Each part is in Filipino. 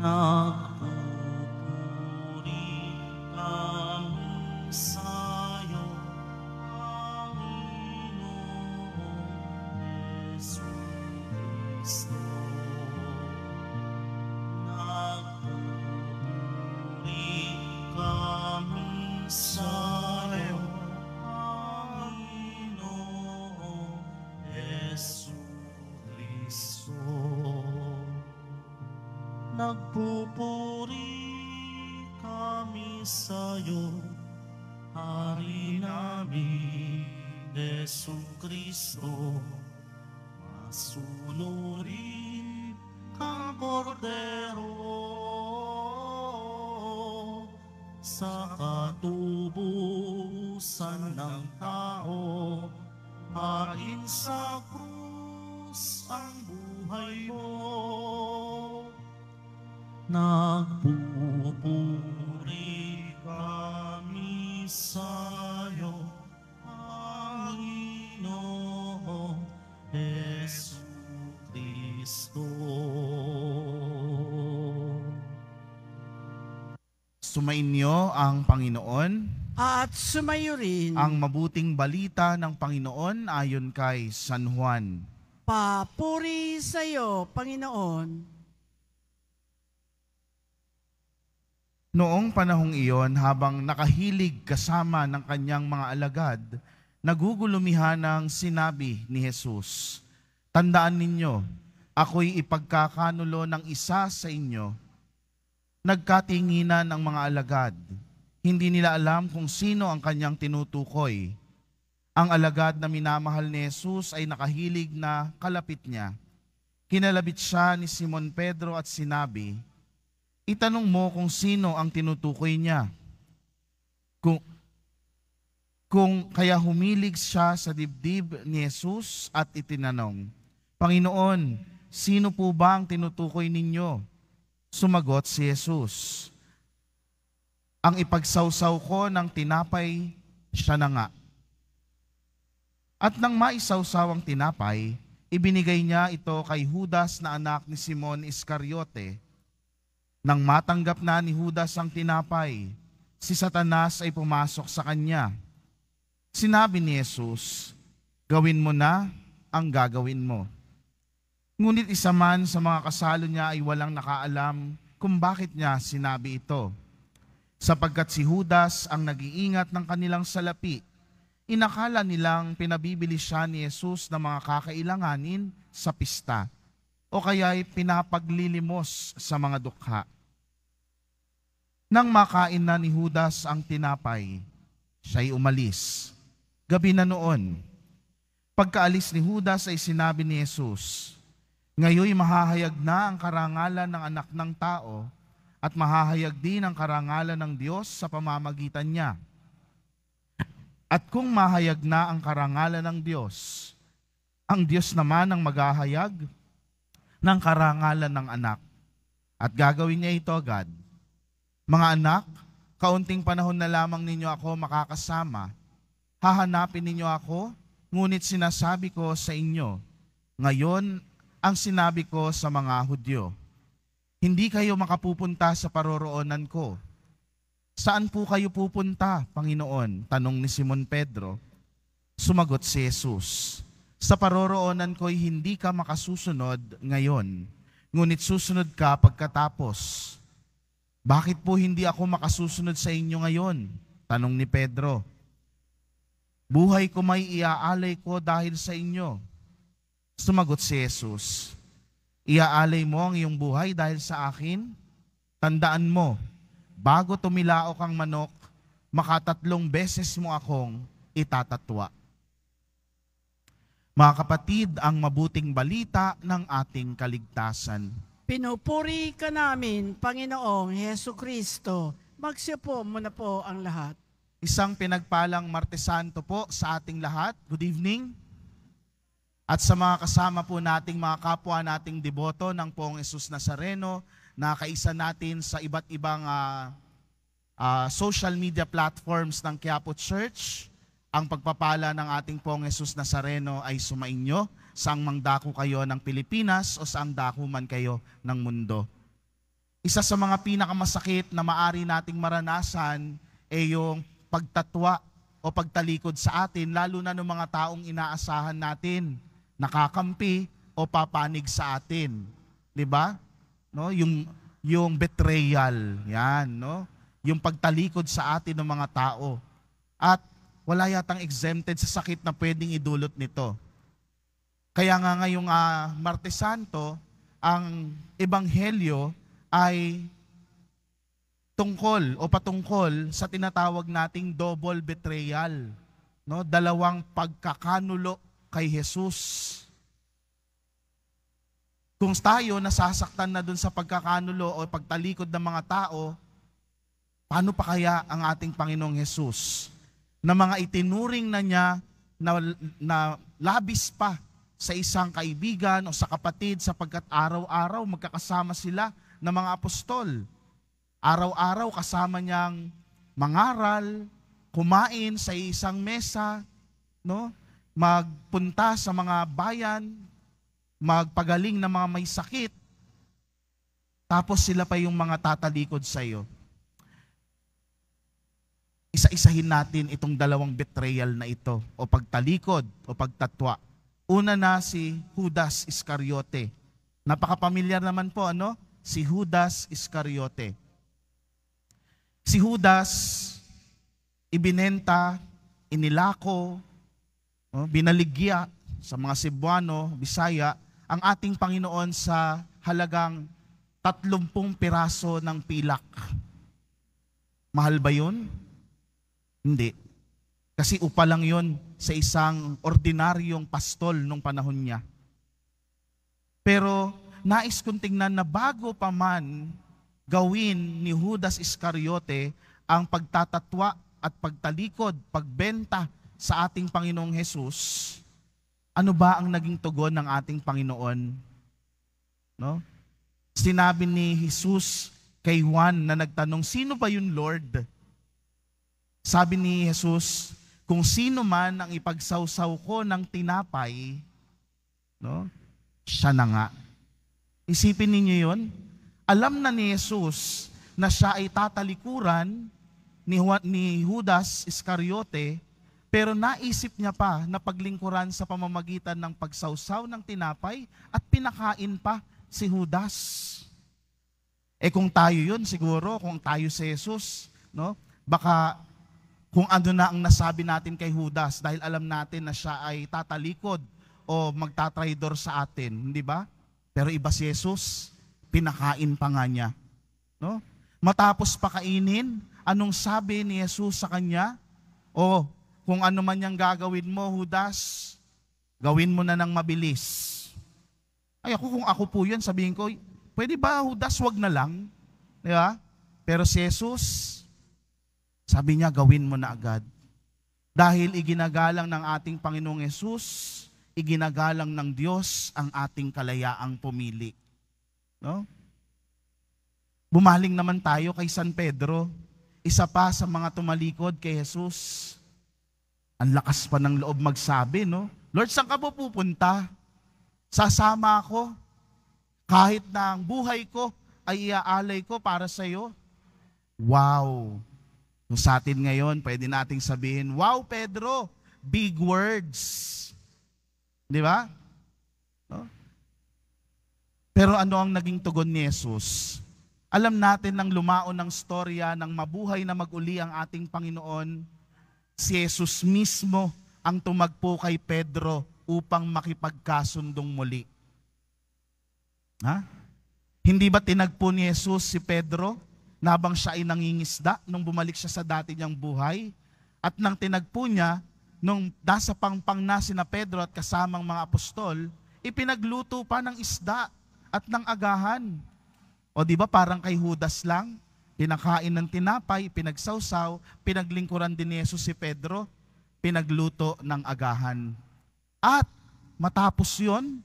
Nagpupuri kami sa'yo, Panginoong Jesucristo. Nagpupuri kami sa'yo, Panginoong Jesucristo. Nagpupuri kami sa'yo, Hari namin, Jesucristo. Masunurin kang Kordero sa katubusan ng tao, hain sa krus ang buhay mo. Nagpupuri kami sa'yo, Panginoong Jesucristo. Sumainyo ang Panginoon. At sumayo rin. Ang mabuting balita ng Panginoon ayon kay San Juan. Papuri sa iyo, Panginoon. Noong panahong iyon, habang nakahilig kasama ng kanyang mga alagad, nagugulumihan ng sinabi ni Jesus, "Tandaan ninyo, ako'y ipagkakanulo ng isa sa inyo." Nagkatinginan ang mga alagad. Hindi nila alam kung sino ang kanyang tinutukoy. Ang alagad na minamahal ni Jesus ay nakahilig na kalapit niya. Kinalabit siya ni Simon Pedro at sinabi, "Itanong mo kung sino ang tinutukoy niya." Kung kaya humilig siya sa dibdib ni Jesus at itinanong, "Panginoon, sino po ba ang tinutukoy ninyo?" Sumagot si Jesus, "Ang ipagsawsaw ko ng tinapay, siya na nga." At nang maisawsaw ang tinapay, ibinigay niya ito kay Judas na anak ni Simon Iscariote. Nang matanggap na ni Judas ang tinapay, si Satanas ay pumasok sa kanya. Sinabi ni Jesus, "Gawin mo na ang gagawin mo." Ngunit isa man sa mga kasalo niya ay walang nakaalam kung bakit niya sinabi ito. Sapagkat si Judas ang nag-iingat ng kanilang salapi, inakala nilang pinabibili siya ni Jesus ng mga kakailanganin sa pista, o kaya'y pinapaglilimos sa mga dukha. Nang makain na ni Judas ang tinapay, siya'y umalis. Gabi na noon. Pagkaalis ni Judas ay sinabi ni Jesus, "Ngayoy mahahayag na ang karangalan ng anak ng tao at mahahayag din ang karangalan ng Diyos sa pamamagitan niya. At kung mahayag na ang karangalan ng Diyos, ang Diyos naman ang maghahayag ng karangalan ng anak. At gagawin niya ito agad. Mga anak, kaunting panahon na lamang ninyo ako makakasama. Hahanapin ninyo ako, ngunit sinasabi ko sa inyo, ngayon ang sinabi ko sa mga Hudyo, hindi kayo makapupunta sa paroroonan ko." "Saan po kayo pupunta, Panginoon?" tanong ni Simon Pedro. Sumagot si Jesus, "Sa paroroonan ko'y hindi ka makasusunod ngayon, ngunit susunod ka pagkatapos." "Bakit po hindi ako makasusunod sa inyo ngayon?" tanong ni Pedro. "Buhay ko may iaalay ko dahil sa inyo." Sumagot si Jesus, "Iaalay mo ang iyong buhay dahil sa akin? Tandaan mo, bago tumilaok ang manok, makatatlong beses mo akong itatatwa." Mga kapatid, ang mabuting balita ng ating kaligtasan. Pinupuri ka namin, Panginoong Jesucristo. Magsiupo muna po ang lahat. Isang pinagpalang Martes Santo po sa ating lahat. Good evening. At sa mga kasama po nating mga kapwa nating deboto ng Poong Jesus Nazareno na kaisa natin sa iba't ibang social media platforms ng Quiapo Church, ang pagpapala ng ating Poong Jesus Nazareno ay sumainyo, saang mang dako kayo ng Pilipinas o saang dako man kayo ng mundo. isa sa mga pinakamasakit na maari nating maranasan ay yung pagtatwa o pagtalikod sa atin, lalo na ng mga taong inaasahan natin, nakakampi o papanig sa atin. 'Di ba? No, yung betrayal, 'yan, no? Yung pagtalikod sa atin ng mga tao. At wala yatang exempted sa sakit na pwedeng idulot nito. Kaya nga ngayong Martes Santo, ang ebanghelyo ay tungkol o patungkol sa tinatawag nating double betrayal, no? Dalawang pagkakanulo kay Jesus. Kung tayo nasasaktan na dun sa pagkakanulo o pagtalikod ng mga tao, paano pa kaya ang ating Panginoong Jesus na mga itinuring na niya na labis pa sa isang kaibigan o sa kapatid sapagkat araw-araw magkakasama sila ng mga apostol. Araw-araw kasama niyang mangaral, kumain sa isang mesa, no? Magpunta sa mga bayan, magpagaling ng mga may sakit, tapos sila pa yung mga tatalikod sa iyo. Isa-isahin natin itong dalawang betrayal na ito, o pagtalikod o pagtatwa. Una na si Judas Iscariote. Napakapamilyar naman po, ano? Si Judas Iscariote. Si Judas, ibinenta, inilako, binaligya sa mga Cebuano, Bisaya, ang ating Panginoon sa halagang 30 piraso ng pilak. Mahal ba yun? Hindi. Kasi upa lang yun sa isang ordinaryong pastol nung panahon niya. Pero nais kong tingnan na bago pa man gawin ni Judas Iscariote ang pagtatatwa at pagtalikod, pagbenta sa ating Panginoong Jesus, ano ba ang naging tugon ng ating Panginoon? No? Sinabi ni Jesus kay Juan na nagtanong, sino ba yun, Lord? Sabi ni Jesus, kung sino man ang ipagsawsaw ko ng tinapay, no, siya na nga. Isipin ninyo yun. Alam na ni Jesus na siya ay tatalikuran ni Judas Iscariote, pero naisip niya pa na paglingkuran sa pamamagitan ng pagsawsaw ng tinapay at pinakain pa si Judas. Kung tayo yun, siguro, kung tayo si Jesus, no, baka kung ano na ang nasabi natin kay Judas dahil alam natin na siya ay tatalikod o magtatraidor sa atin, hindi ba? Pero iba si Jesus, pinakain pa nga niya. No? Matapos pakainin, anong sabi ni Jesus sa kanya? O kung ano man yung gagawin mo, Judas, gawin mo na ng mabilis. Ay ako, kung ako po yun, sabihin ko, pwede ba Judas, wag na lang? Di ba? Pero si Jesus, sabi niya, gawin mo na agad. Dahil iginagalang ng ating Panginoong Yesus, iginagalang ng Diyos ang ating kalayaang pumili. No? Bumaling naman tayo kay San Pedro, isa pa sa mga tumalikod kay Jesus. Ang lakas pa ng loob magsabi, no? Lord, saan ka po pupunta? Sasama ako. Kahit na ang buhay ko ay iaalay ko para sa iyo. Wow! Kung sa atin ngayon, pwede nating sabihin, wow, Pedro, big words. Di ba? No? Pero ano ang naging tugon ni Jesus? Alam natin nang lumaon ng storya ng mabuhay na mag-uli ang ating Panginoon, si Jesus mismo ang tumagpo kay Pedro upang makipagkasundong muli. Ha? Hindi ba tinagpo ni Jesus si Pedro nabang siya ay nangingisda nung bumalik siya sa dati niyang buhay? At nang tinagpo niya, nung nasa pangpang na sina Pedro at kasamang mga apostol, ipinagluto pa ng isda at ng agahan. O di ba parang kay Judas lang, pinakain ng tinapay, pinagsawsaw, pinaglingkuran din ni Jesus si Pedro, pinagluto ng agahan. At matapos yon,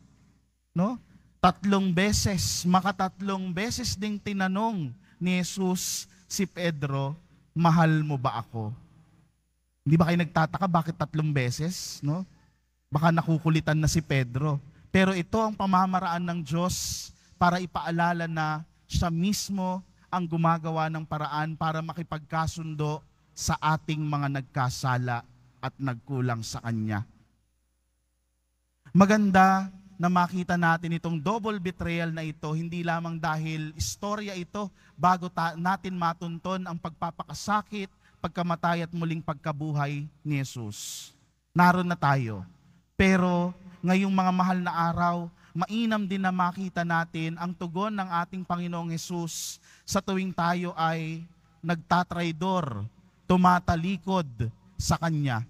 no, 3 beses, makatatlong beses ding tinanong ni Jesus si Pedro, mahal mo ba ako? Hindi ba kayo nagtataka bakit 3 beses? No? Baka nakukulitan na si Pedro. Pero ito ang pamamaraan ng Diyos para ipaalala na siya mismo ang gumagawa ng paraan para makipagkasundo sa ating mga nagkasala at nagkulang sa Kanya. Maganda na makita natin itong double betrayal na ito, hindi lamang dahil istorya ito bago natin matunton ang pagpapakasakit, pagkamatay at muling pagkabuhay ni Jesus. Naroon na tayo. Pero ngayong mga mahal na araw, mainam din na makita natin ang tugon ng ating Panginoong Jesus sa tuwing tayo ay nagtatraidor, tumatalikod sa Kanya.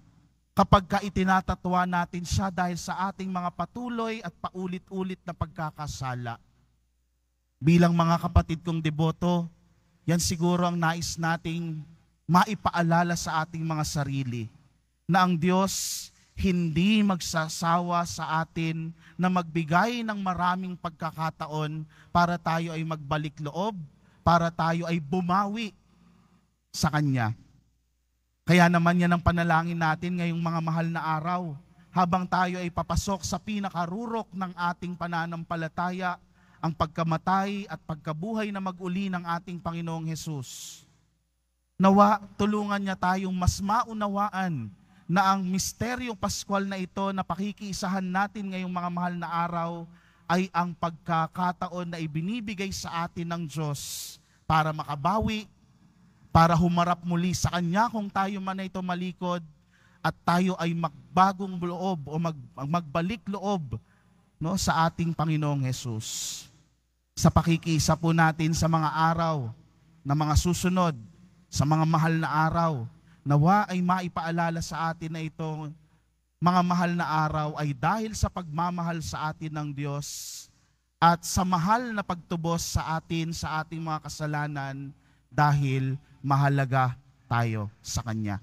Kapag itinatatwa natin siya dahil sa ating mga patuloy at paulit-ulit na pagkakasala. Bilang mga kapatid kong deboto, yan siguro ang nais nating maipaalala sa ating mga sarili, na ang Diyos hindi magsasawa sa atin na magbigay ng maraming pagkakataon para tayo ay magbalik loob, para tayo ay bumawi sa Kanya. Kaya naman yan ang panalangin natin ngayong mga mahal na araw, habang tayo ay papasok sa pinakarurok ng ating pananampalataya, ang pagkamatay at pagkabuhay na mag-uli ng ating Panginoong Hesus. Nawa, tulungan niya tayong mas maunawaan na ang misteryong Paskwal na ito na pakikiisahan natin ngayong mga mahal na araw ay ang pagkakataon na ibinibigay sa atin ng Diyos para makabawi, para humarap muli sa Kanya kung tayo man ay tumalikod at tayo ay magbagong loob o magbalik loob, no, sa ating Panginoong Hesus. Sa pakikiisa po natin sa mga araw na mga susunod, sa mga mahal na araw, nawa ay maipaalala sa atin na itong mga mahal na araw ay dahil sa pagmamahal sa atin ng Diyos at sa mahal na pagtubos sa atin sa ating mga kasalanan dahil mahalaga tayo sa Kanya.